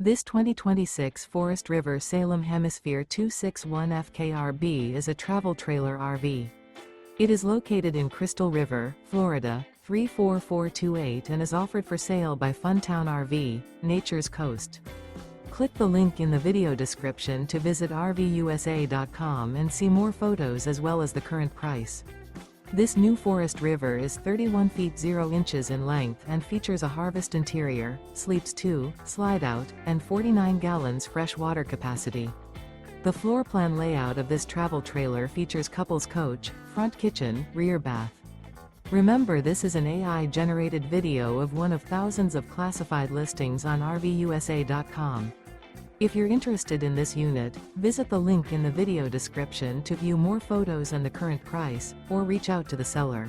This 2026 Forest River Salem Hemisphere 261 FKRB is a travel trailer RV. It is located in Crystal River, Florida, 34428 and is offered for sale by Funtown RV, Nature's Coast. Click the link in the video description to visit RVUSA.com and see more photos as well as the current price. This new Forest River is 31 feet 0 inches in length and features a harvest interior, sleeps 2, slide-out, and 49 gallons fresh water capacity. The floor plan layout of this travel trailer features couples coach, front kitchen, rear bath. Remember, this is an AI-generated video of one of thousands of classified listings on RVUSA.com. If you're interested in this unit, visit the link in the video description to view more photos and the current price, or reach out to the seller.